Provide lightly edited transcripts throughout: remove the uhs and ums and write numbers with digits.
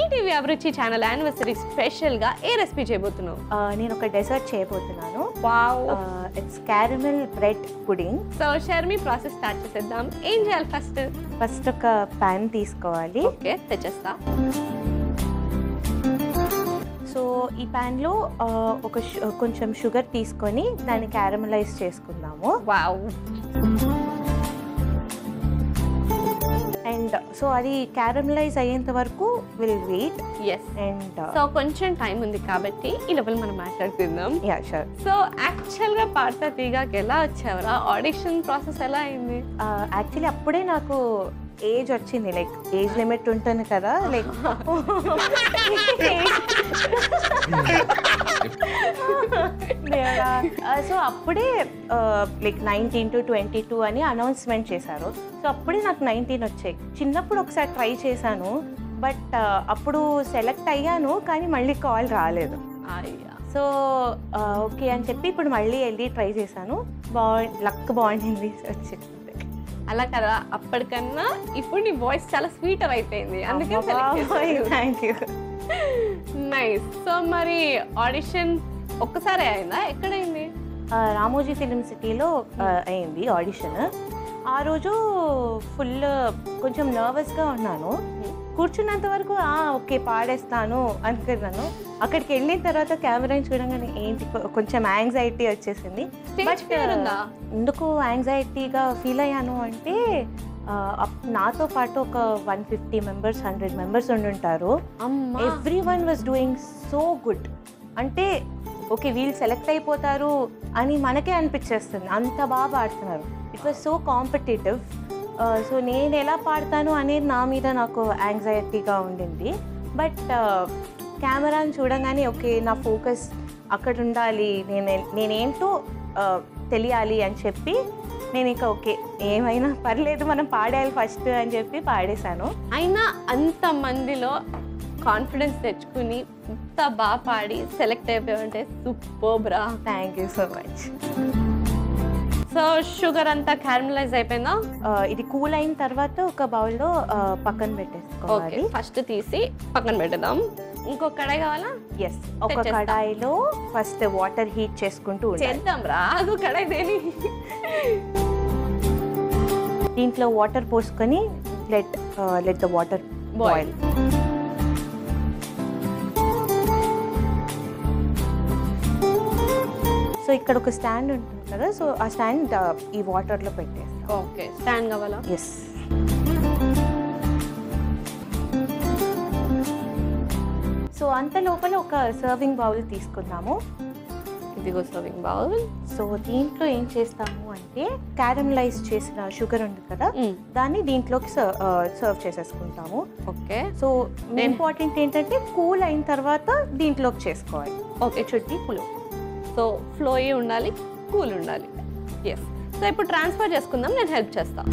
ETV అభిరుచి channel anniversary special గా ఏ recipe చేయబోతున్నావు? నేను ఒక డెజర్ట్ చేయబోతున్నాను. Wow, it's caramel bread pudding. So Sharmi process start చేసేద్దాం. ఏం చేయాలి? ఫస్ట్ ఒక ప్యాన్ తీసుకోవాలి. ఓకే, తెచ్చేస్తా. సో ఈ ప్యాన్లో కొంచెం షుగర్ తీసుకొని దాన్ని క్యారమలైజ్ చేసుకుందాము. వావ్. అండ్ సో అది క్యారమలైజ్ అయ్యేంత వరకు will wait. Yes. And so కొంచెం టైం ఉంది కాబట్టి ఈ లోపల మనం మాట్లాడుకుందాం. Yeah sure. సో యాక్చువల్ గా పాడతా తీగాకి ఎలా వచ్చావరా? ఆడిషన్ ప్రాసెస్ ఎలా అయింది? యాక్చువల్లీ అప్పుడే నాకు ఏజ్ వచ్చింది, లైక్ ఏజ్ లిమిట్ ఉంటుంది కదా, లైక్ సో అప్పుడే లైక్ 19 to 22 అని అనౌన్స్మెంట్ చేశారు. సో అప్పుడే నాకు 19 వచ్చాయి. చిన్నప్పుడు ఒకసారి ట్రై చేశాను, బట్ అప్పుడు సెలెక్ట్ అయ్యాను, కానీ మళ్ళీ కాల్ రాలేదు. సో ఓకే అని చెప్పి ఇప్పుడు మళ్ళీ వెళ్ళి ట్రై చేశాను. లక్ బాగుండింది వచ్చింది. అలా కదా, అప్పటికన్నా ఇప్పుడు నీ వాయిస్ చాలా స్వీటర్ అయిపోయింది, అందుకే థ్యాంక్ యూ. నైస్. సో మరి ఆడిషన్ ఒక్కసారి అయిందా? ఎక్కడైంది? రామోజీ ఫిలిం సిటీలో అయింది ఆడిషన్. ఆ రోజు ఫుల్ కొంచెం నర్వస్గా ఉన్నాను. కూర్చున్నంత వరకు ఓకే పాడేస్తాను అనుకున్నాను. అక్కడికి వెళ్ళిన తర్వాత కెమెరాని చూడగానే ఏంటి కొంచెం యాంగ్జైటీ వచ్చేసింది. బట్ ఎందుకు యాంగ్జైటీగా ఫీల్ అయ్యాను అంటే నాతో పాటు ఒక 150 members 100 members ఉండుంటారు. Everyone was doing so good. అంటే ఓకే వీళ్ళు సెలెక్ట్ అయిపోతారు అని మనకే అనిపించేస్తుంది, అంత బాగా పాడుతున్నారు. It was so competitive. So నేను ఎలా పాడతాను అనేది నా మీద నాకు యాంగ్జైటీగా ఉండింది. బట్ కెమెరాని చూడగానే ఓకే నా ఫోకస్ అక్కడ ఉండాలి, నేనేంటో తెలియాలి అని చెప్పి నేను ఇంకా ఓకే ఏమైనా పర్లేదు మనం పాడేయాలి ఫస్ట్ అని చెప్పి పాడేశాను. అయినా అంతమందిలో కాన్ఫిడెన్స్ తెచ్చుకుని ఇంత బాగా పాడి సెలెక్ట్ అయిపోయావంటే సూపర్ బ్రా. Thank you so much. So sugar అంతా క్యారమలైజ్ అయిపోయిందా? ఇది కూల్ అయిన తర్వాత ఒక బౌల్లో పక్కన పెట్టేసుకోవాలి. ఫస్ట్ తీసి పక్కన పెట్టేద్దాం. ఇంకో కడాయి కావాలా? ఎస్. ఒక కడాయిలో ఫస్ట్ వాటర్ హీట్ చేసుకుంటూ చేద్దాం రా. కడాయి దేని? దీంట్లో వాటర్ పోసుకొని let the water boil. So ఇక్కడ ఒక స్టాండ్ ఉంటుంది కదా, సో ఆ స్టాండ్ ఈ వాటర్లో పెట్టేస్తాం. ఓకే, స్టాండ్ కావాలా? ఎస్. సో అంత లోపల ఒక సర్వింగ్ బౌల్ తీసుకుందాము. ఇదిగో సర్వింగ్ బౌల్. సో దీంట్లో ఏం చేస్తాము అంటే క్యారమలైజ్ చేసిన షుగర్ ఉంది కదా, దాన్ని దీంట్లోకి సర్వ్ చేసేసుకుంటాము. ఓకే. సో ఇంపార్టెంట్ ఏంటంటే కూల్ అయిన తర్వాత దీంట్లోకి చేసుకోవాలి. ఓకే, చుట్టి ఫ్లో. సో ఫ్లోయీ ఉండాలి, కూల్ ఉండాలి. ఎస్. సో ఇప్పుడు ట్రాన్స్ఫర్ చేసుకుందాం, నేను హెల్ప్ చేస్తాను.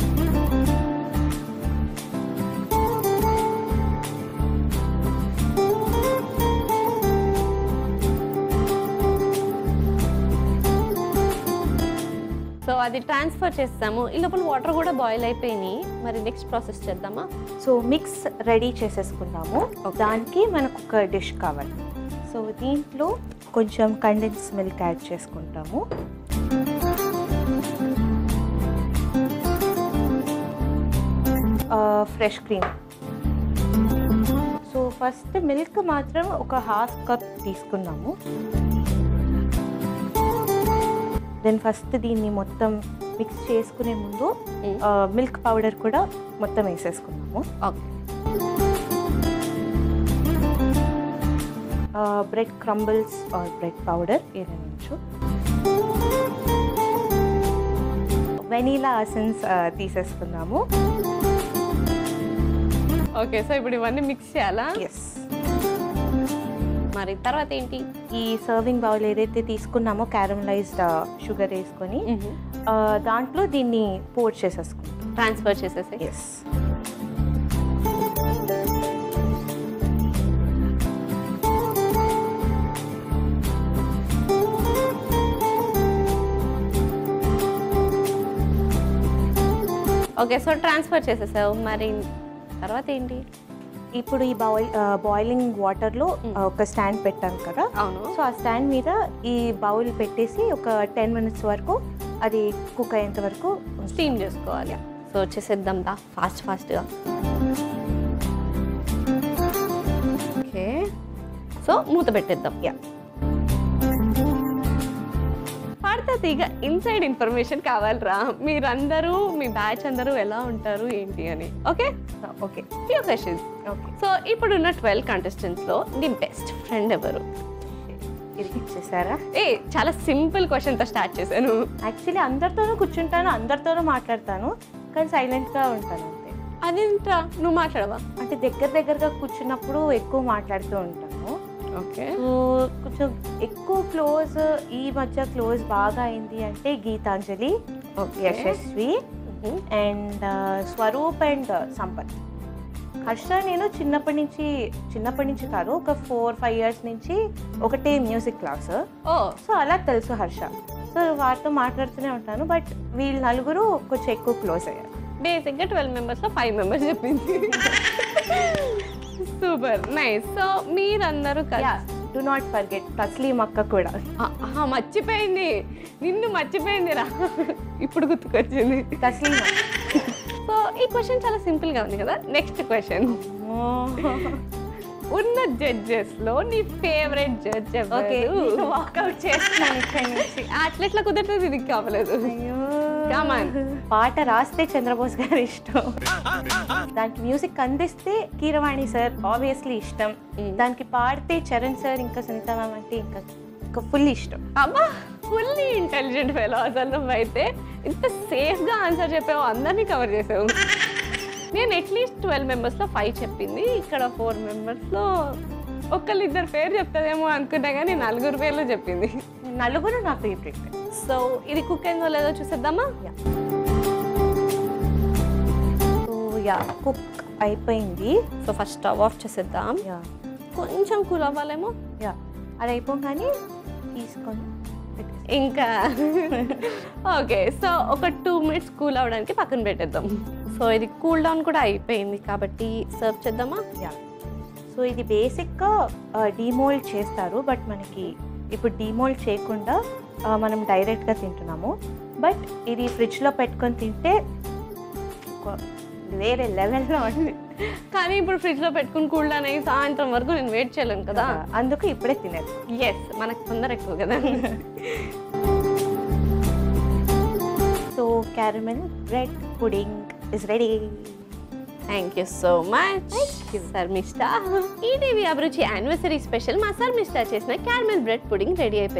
సో అది ట్రాన్స్ఫర్ చేస్తాము. ఈ లోపల వాటర్ కూడా బాయిల్ అయిపోయినాయి. మరి నెక్స్ట్ ప్రాసెస్ చేద్దామా? సో మిక్స్ రెడీ చేసేసుకుందాము. దానికి మనకు ఒక డిష్ కావాలి. సో దీంట్లో కొంచెం కండెన్స్ మిల్క్ యాడ్ చేసుకుంటాము. Fresh cream. So first milk మాత్రం ఒక ½ కప్ తీసుకుందాము. దెన్ ఫస్ట్ దీన్ని మొత్తం మిక్స్ చేసుకునే ముందు మిల్క్ పౌడర్ కూడా మొత్తం వేసేసుకున్నాము. Okay. Bread crumbles or bread powder ఏదైనా ఉంచు. వెనీలా ఎసెన్స్ తీసేసుకున్నాము. ఓకే. సో ఇప్పుడు ఇవన్నీ మిక్స్ చేయాలా? ఎస్. మరి తర్వాత ఏంటి? ఈ సర్వింగ్ బౌల్ ఏదైతే తీసుకున్నామో క్యారమలైజ్డ్ షుగర్ వేసుకొని దాంట్లో దీన్ని పోర్ చేసేసుకుంటాం. ట్రాన్స్ఫర్ చేసేసి. ఎస్. ఓకే. సో ట్రాన్స్ఫర్ చేసేసావు. మరి తర్వాత ఏంటి? ఇప్పుడు ఈ బాయిలింగ్ వాటర్లో ఒక స్టాండ్ పెట్టాను కదా. అవును. సో ఆ స్టాండ్ మీద ఈ బౌల్ పెట్టేసి ఒక 10 minutes వరకు అది కుక్ అయ్యేంత వరకు స్టీమ్ చేసుకోవాలి. సో చేసేద్దాం దా ఫాస్ట్గా. ఓకే, సో మూత పెట్టేద్దాం. పాడుతుంది. ఇక ఇన్సైడ్ ఇన్ఫర్మేషన్ కావాలరా, మీరందరూ మీ బ్యాచ్ అందరూ ఎలా ఉంటారు ఏంటి అని. Okay okay few questions. Okay. So ఇప్పుడున్న 12 contestants-లో నీ బెస్ట్ ఫ్రెండ్ ఎవరు? ఇది ఇచ్చేసారా? చాలా సింపుల్ క్వశ్చన్తో స్టార్ట్ చేశాను. యాక్చువల్లీ అందరితోనూ కూర్చుంటాను, అందరితోనూ మాట్లాడతాను, కానీ సైలెంట్గా ఉంటాను అంతే. అదేంట్రా నువ్వు మాట్లాడవా? అంటే దగ్గరగా కూర్చున్నప్పుడు ఎక్కువ మాట్లాడుతూ ఉంటాను. ఓకే. కొంచెం ఎక్కువ క్లోజ్, ఈ మధ్య క్లోజ్ బాగా అయింది అంటే గీతాంజలి, యశస్వి అండ్ స్వరూప్ అండ్ సంపత్. హర్ష నేను చిన్నప్పటి నుంచి కాదు, ఒక 4-5 years నుంచి ఒకటే మ్యూజిక్ క్లాస్. సో అలా తెలుసు హర్ష. సో వారితో మాట్లాడుతూనే ఉంటాను. బట్ వీళ్ళు నలుగురు కొంచెం ఎక్కువ క్లోజ్ అయ్యారు. బేసిక్గా 12 members-లో 5 members చెప్పింది. Super nice. సో మీరందరూ డు నాట్ ఫర్గెట్ తస్లీం అక్క కూడా. మర్చిపోయింది, నిన్ను మర్చిపోయిందిరా, ఇప్పుడు గుర్తుకొచ్చింది తస్లీం. సో ఈ క్వశ్చన్ చాలా సింపుల్ గా ఉంది కదా. నెక్స్ట్ క్వశ్చన్, ఉన్న జడ్జెస్లో నీ ఫేవరెట్ జడ్జ్ ఎవరు? వాకౌట్ చేస్తున్నాను ఇక్కడ నుంచి. అట్లా కుదరలేదు, ఇది కావలేదు. పాట రాస్తే చంద్రబోస్ గారు ఇష్టం, దానికి మ్యూజిక్ అందిస్తే కీరవాణి సార్ ఆబ్వియస్లీ ఇష్టం, దానికి పాడితే చరణ్ సార్ ఇంకా సునీత మ్యామ్ అంటే ఇంకా ఫుల్ ఇష్టం. అబ్బా, ఫుల్లీ ఇంటెలిజెంట్ ఫెలో అసలు. నువ్వైతే ఇంత సేఫ్గా ఆన్సర్ చెప్పావు, అందరినీ కవర్ చేసావు. నేను అట్లీస్ట్ 12 members-లో 5 చెప్పింది, ఇక్కడ 4 members-లో ఒకళ్ళిద్దరు పేరు చెప్తుందేమో అనుకున్నా, కానీ 4 పేర్లు చెప్పింది. నలుగురు నా ఫేవరెట్. సో ఇది కుక్ అయిందో లేదో చూసేద్దామా? కుక్ అయిపోయింది. సో ఫస్ట్ స్టవ్ ఆఫ్ చేసేద్దాం. కొంచెం కూల్ అవ్వాలేమో. అది అయిపోగానే తీసుకొని ఇంకా ఓకే. సో ఒక 2 minutes కూల్ అవ్వడానికి పక్కన పెట్టేద్దాం. సో ఇది కూల్ డౌన్ కూడా అయిపోయింది కాబట్టి సర్వ్ చేద్దామా? సో ఇది బేసిక్గా డీమోల్డ్ చేస్తారు, బట్ మనకి ఇప్పుడు డీమోల్డ్ చేయకుండా మనం డైరెక్ట్గా తింటున్నాము. బట్ ఇది ఫ్రిడ్జ్లో పెట్టుకొని తింటే వేరే లెవెల్లో ఉంది. కానీ ఇప్పుడు ఫ్రిడ్జ్లో పెట్టుకుని కూల్ డౌన్ అయ్యి సాయంత్రం వరకు నేను వెయిట్ చేయలేను కదా, అందుకు ఇప్పుడే తినేది. ఎస్, మనకు తొందర ఎక్కువ కదా. So caramel bread pudding is ready. Thank you so much, Sharmishtha. ETV Abhiruchi anniversary special మా శర్మిష్ఠ చేసిన క్యారమెల్ బ్రెడ్ పుడింగ్ రెడీ అయిపోయింది.